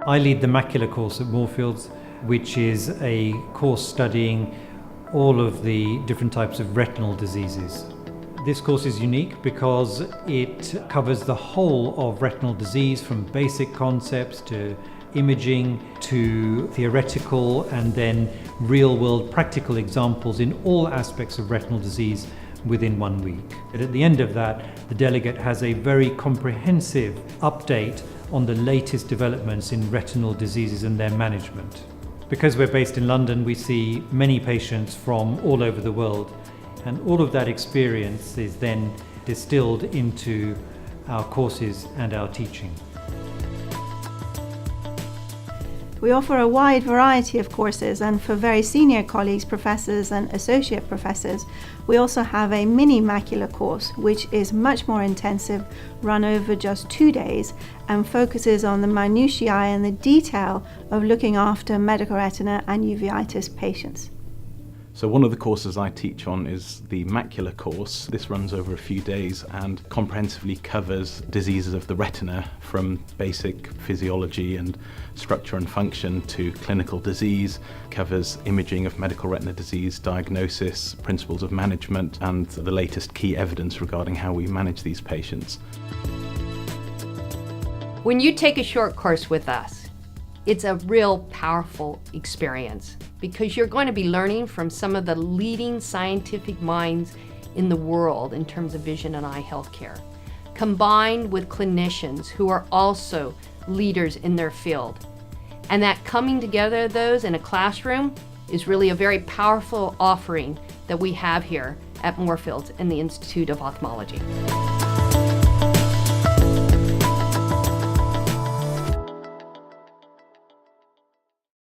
I lead the Macula course at Moorfields, which is a course studying all of the different types of retinal diseases. This course is unique because it covers the whole of retinal disease, from basic concepts to imaging to theoretical and then real-world practical examples in all aspects of retinal disease within 1 week. And at the end of that, the delegate has a very comprehensive update on the latest developments in retinal diseases and their management. Because we're based in London, we see many patients from all over the world, and all of that experience is then distilled into our courses and our teaching. We offer a wide variety of courses, and for very senior colleagues, professors and associate professors, we also have a mini macula course, which is much more intensive, run over just 2 days, and focuses on the minutiae and the detail of looking after medical retina and uveitis patients. So one of the courses I teach on is the Macula course. This runs over a few days and comprehensively covers diseases of the retina, from basic physiology and structure and function to clinical disease, covers imaging of medical retina disease, diagnosis, principles of management, and the latest key evidence regarding how we manage these patients. When you take a short course with us, it's a real powerful experience because you're going to be learning from some of the leading scientific minds in the world in terms of vision and eye health care, combined with clinicians who are also leaders in their field. And that coming together of those in a classroom is really a very powerful offering that we have here at Moorfields and the Institute of Ophthalmology.